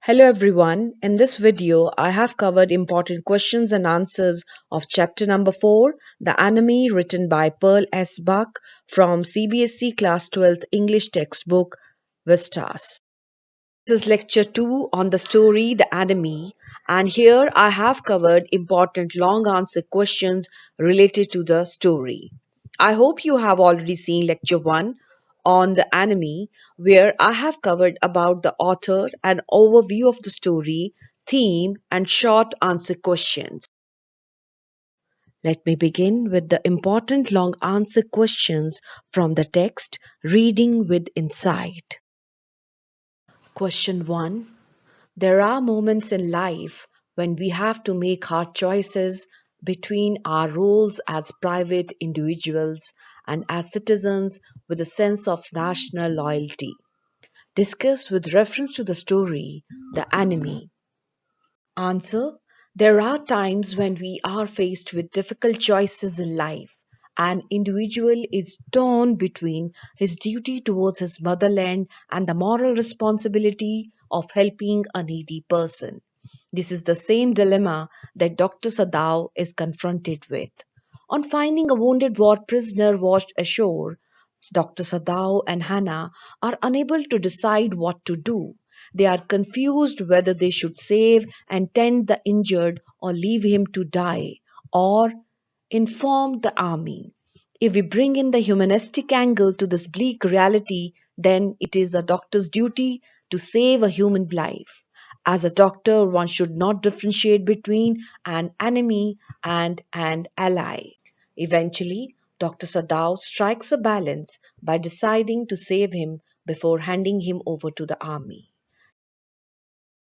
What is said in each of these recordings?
Hello everyone. In this video, I have covered important questions and answers of chapter number 4, The Enemy, written by Pearl S. Buck from CBSE Class 12th English textbook, Vistas. This is lecture 2 on the story The Enemy, and here I have covered important long answer questions related to the story. I hope you have already seen lecture 1 on The Enemy, where I have covered about the author, an overview of the story, theme, and short answer questions. Let me begin with the important long answer questions from the text, Reading with Insight. Question 1. There are moments in life when we have to make hard choices between our roles as private individuals and as citizens with a sense of national loyalty. Discuss with reference to the story, The Enemy. Answer: there are times when we are faced with difficult choices in life. An individual is torn between his duty towards his motherland and the moral responsibility of helping a needy person. This is the same dilemma that Dr. Sadao is confronted with. On finding a wounded war prisoner washed ashore, Dr. Sadao and Hannah are unable to decide what to do. They are confused whether they should save and tend the injured or leave him to die or inform the army. If we bring in the humanistic angle to this bleak reality, then it is a doctor's duty to save a human life. As a doctor, one should not differentiate between an enemy and an ally. Eventually, Dr. Sadao strikes a balance by deciding to save him before handing him over to the army.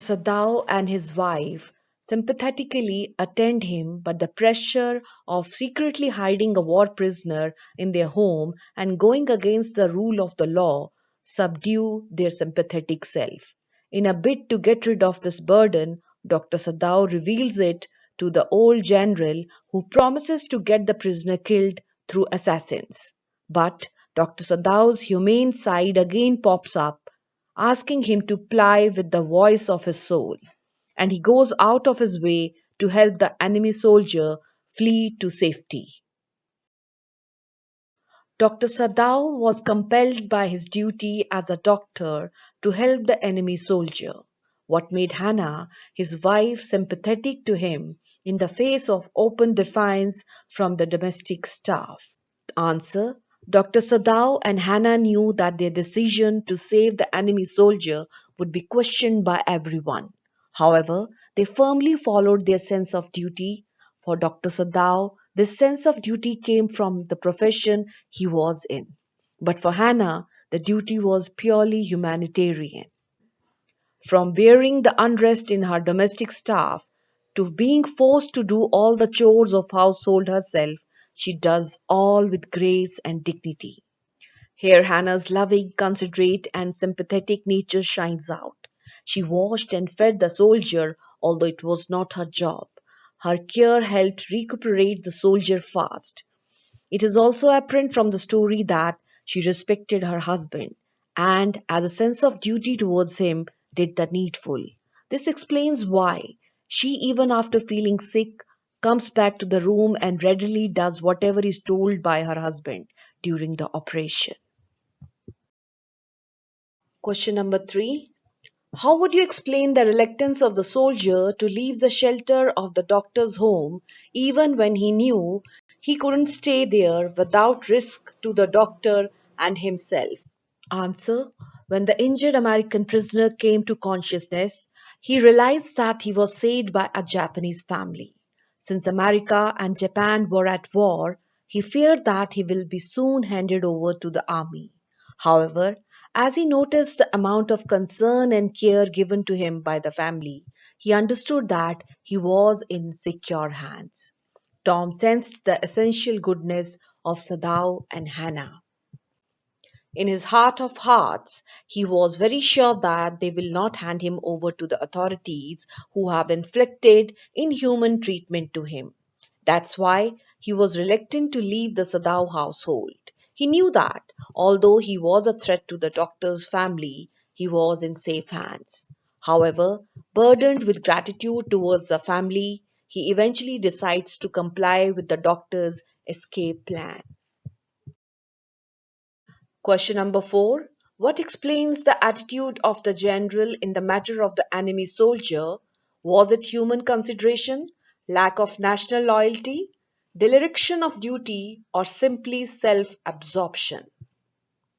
Sadao and his wife sympathetically attend him, but the pressure of secretly hiding a war prisoner in their home and going against the rule of the law subdue their sympathetic self. In a bid to get rid of this burden, Dr. Sadao reveals it to the old general who promises to get the prisoner killed through assassins. But Dr. Sadao's humane side again pops up, asking him to ply with the voice of his soul, and he goes out of his way to help the enemy soldier flee to safety. Dr. Sadao was compelled by his duty as a doctor to help the enemy soldier. What made Hannah, his wife, sympathetic to him in the face of open defiance from the domestic staff? Answer: Dr. Sadao and Hannah knew that their decision to save the enemy soldier would be questioned by everyone. However, they firmly followed their sense of duty. For Dr. Sadao, this sense of duty came from the profession he was in. But for Hannah, the duty was purely humanitarian. From bearing the unrest in her domestic staff to being forced to do all the chores of household herself, she does all with grace and dignity. Here Hannah's loving, considerate, and sympathetic nature shines out. She washed and fed the soldier, although it was not her job. Her care helped recuperate the soldier fast. It is also apparent from the story that she respected her husband and, as a sense of duty towards him, did the needful. This explains why she, even after feeling sick, comes back to the room and readily does whatever is told by her husband during the operation. Question number 3. How would you explain the reluctance of the soldier to leave the shelter of the doctor's home even when he knew he couldn't stay there without risk to the doctor and himself? Answer: when the injured American prisoner came to consciousness, he realized that he was saved by a Japanese family. Since America and Japan were at war, he feared that he will be soon handed over to the army. However, as he noticed the amount of concern and care given to him by the family, he understood that he was in secure hands. Tom sensed the essential goodness of Sadao and Hannah. In his heart of hearts, he was very sure that they will not hand him over to the authorities who have inflicted inhuman treatment to him. That's why he was reluctant to leave the Sadao household. He knew that, although he was a threat to the doctor's family, he was in safe hands. However, burdened with gratitude towards the family, he eventually decides to comply with the doctor's escape plan. Question number 4. What explains the attitude of the general in the matter of the enemy soldier? Was it human consideration, lack of national loyalty, dereliction of duty, or simply self absorption?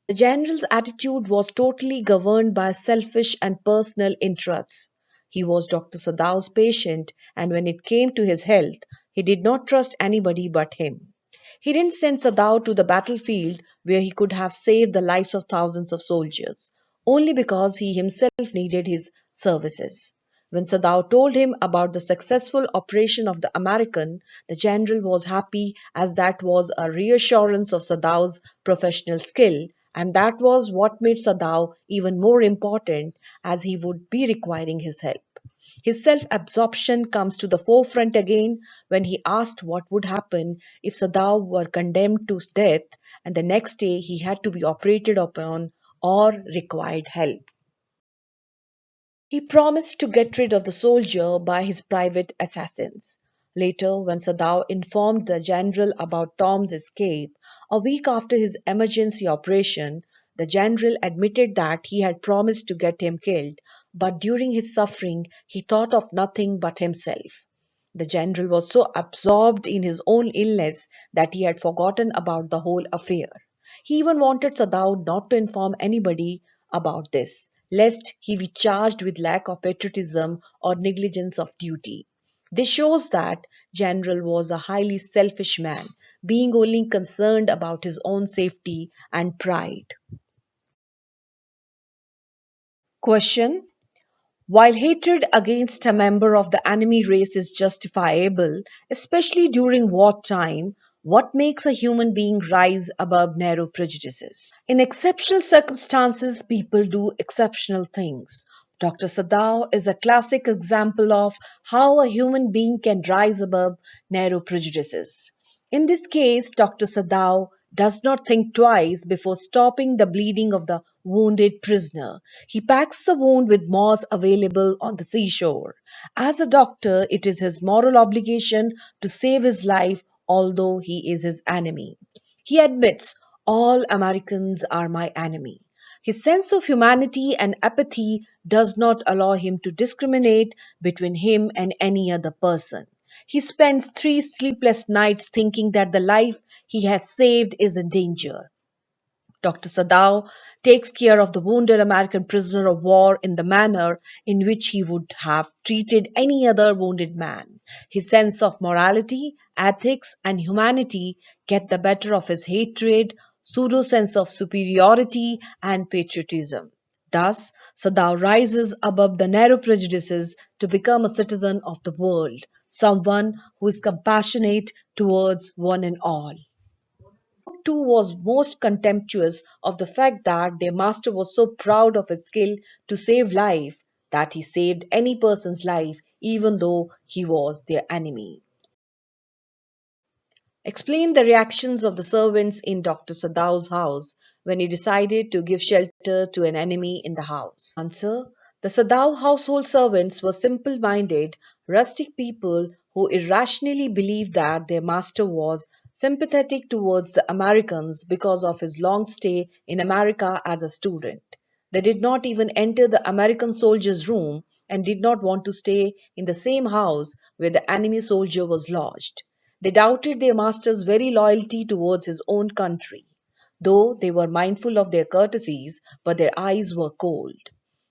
The general's attitude was totally governed by selfish and personal interests. He was Dr. Sadau's patient, and when it came to his health, he did not trust anybody but him. He didn't send Sadao to the battlefield where he could have saved the lives of thousands of soldiers, only because he himself needed his services. When Sadao told him about the successful operation of the American, the general was happy as that was a reassurance of Sadao's professional skill, and that was what made Sadao even more important as he would be requiring his help. His self absorption comes to the forefront again when he asked what would happen if Sadao were condemned to death and the next day he had to be operated upon or required help. He promised to get rid of the soldier by his private assassins. Later, when Sadao informed the general about Tom's escape, a week after his emergency operation, the general admitted that he had promised to get him killed, but during his suffering he thought of nothing but himself. The general was so absorbed in his own illness that he had forgotten about the whole affair. He even wanted Sadao not to inform anybody about this, lest he be charged with lack of patriotism or negligence of duty. This shows that General was a highly selfish man, being only concerned about his own safety and pride. Question. While hatred against a member of the enemy race is justifiable, especially during wartime, what makes a human being rise above narrow prejudices? In exceptional circumstances, people do exceptional things. Dr. Sadao is a classic example of how a human being can rise above narrow prejudices. In this case, Dr. Sadao does not think twice before stopping the bleeding of the wounded prisoner. He packs the wound with moss available on the seashore. As a doctor, it is his moral obligation to save his life, although he is his enemy. He admits, all Americans are my enemy. His sense of humanity and apathy does not allow him to discriminate between him and any other person. He spends 3 sleepless nights thinking that the life he has saved is in danger. Dr. Sadao takes care of the wounded American prisoner of war in the manner in which he would have treated any other wounded man. His sense of morality, ethics, and humanity get the better of his hatred, pseudo sense of superiority, and patriotism. Thus, Sadao rises above the narrow prejudices to become a citizen of the world, someone who is compassionate towards one and all. Too was most contemptuous of the fact that their master was so proud of his skill to save life that he saved any person's life even though he was their enemy. Explain the reactions of the servants in Dr. Sadao's house when he decided to give shelter to an enemy in the house. Answer. The Sadao household servants were simple minded, rustic people who irrationally believed that their master was sympathetic towards the Americans because of his long stay in America as a student. They did not even enter the American soldier's room and did not want to stay in the same house where the enemy soldier was lodged. They doubted their master's very loyalty towards his own country, though they were mindful of their courtesies, but their eyes were cold.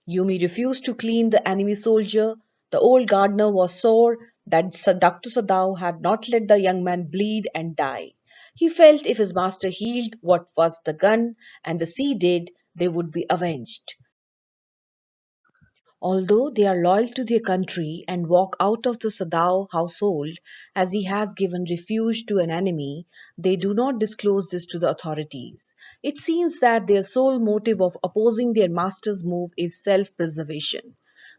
Yumi refused to clean the enemy soldier. The old gardener was sore that Dr. Sadao had not let the young man bleed and die. He felt if his master healed what was the gun and the sea did, they would be avenged. Although they are loyal to their country and walk out of the Sadao household as he has given refuge to an enemy, they do not disclose this to the authorities. It seems that their sole motive of opposing their master's move is self preservation.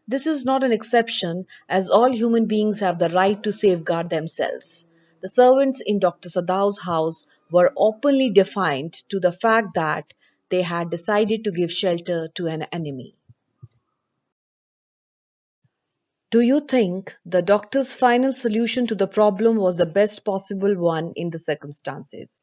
This is not an exception, as all human beings have the right to safeguard themselves. The servants in Dr. Sadao's house were openly defiant to the fact that they had decided to give shelter to an enemy. Do you think the doctor's final solution to the problem was the best possible one in the circumstances?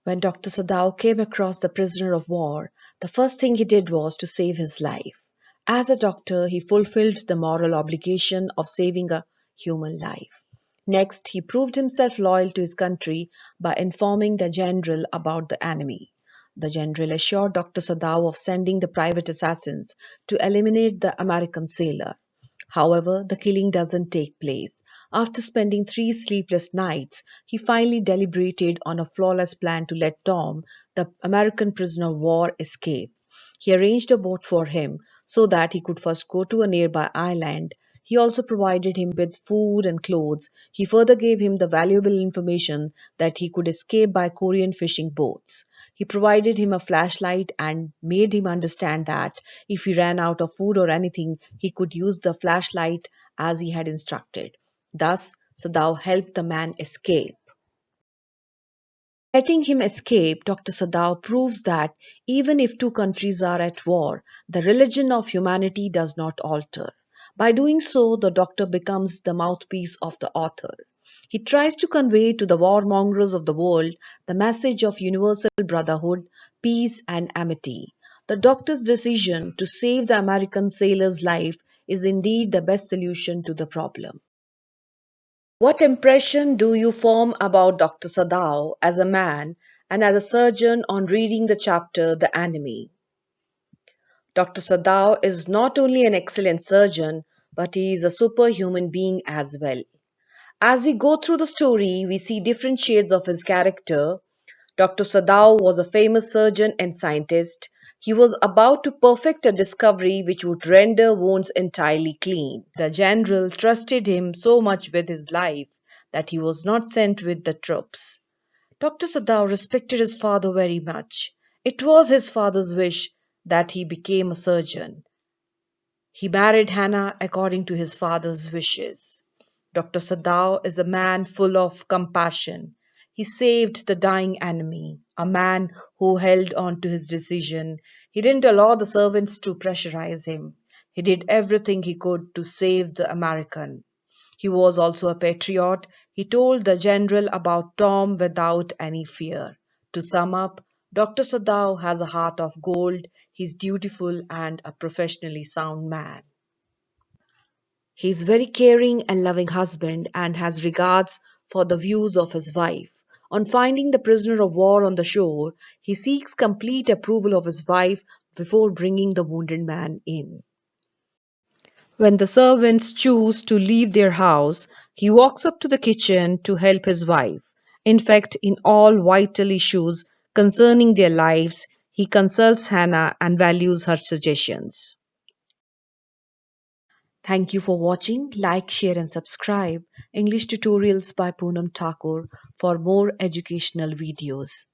When Dr. Sadao came across the prisoner of war, the first thing he did was to save his life. As a doctor, he fulfilled the moral obligation of saving a human life. Next, he proved himself loyal to his country by informing the general about the enemy. The general assured Dr. Sadao of sending the private assassins to eliminate the American sailor. However, the killing doesn't take place. After spending 3 sleepless nights, he finally deliberated on a flawless plan to let Tom, the American prisoner of war, escape. He arranged a boat for him so that he could first go to a nearby island. He also provided him with food and clothes. He further gave him the valuable information that he could escape by Korean fishing boats. He provided him a flashlight and made him understand that if he ran out of food or anything, he could use the flashlight as he had instructed. Thus, Sadao helped the man escape. Letting him escape, Dr. Sadao proves that even if two countries are at war, the religion of humanity does not alter. By doing so, the doctor becomes the mouthpiece of the author. He tries to convey to the warmongers of the world the message of universal brotherhood, peace, and amity. The doctor's decision to save the American sailor's life is indeed the best solution to the problem. What impression do you form about Dr. Sadao as a man and as a surgeon on reading the chapter The Enemy? Dr. Sadao is not only an excellent surgeon, but he is a superhuman being as well. As we go through the story, we see different shades of his character. Dr. Sadao was a famous surgeon and scientist. He was about to perfect a discovery which would render wounds entirely clean. The general trusted him so much with his life that he was not sent with the troops. Dr. Sadao respected his father very much. It was his father's wish that he became a surgeon. He married Hannah according to his father's wishes. Dr. Sadao is a man full of compassion. He saved the dying enemy, a man who held on to his decision. He didn't allow the servants to pressurize him. He did everything he could to save the American. He was also a patriot. He told the general about Tom without any fear. To sum up, Dr. Sadao has a heart of gold. He's dutiful and a professionally sound man. He is very caring and loving husband and has regards for the views of his wife. On finding the prisoner of war on the shore, he seeks complete approval of his wife before bringing the wounded man in. When the servants choose to leave their house, he walks up to the kitchen to help his wife. In fact, in all vital issues concerning their lives, he consults Hannah and values her suggestions. Thank you for watching. Like, share and subscribe English Tutorials by Poonam Thakur for more educational videos.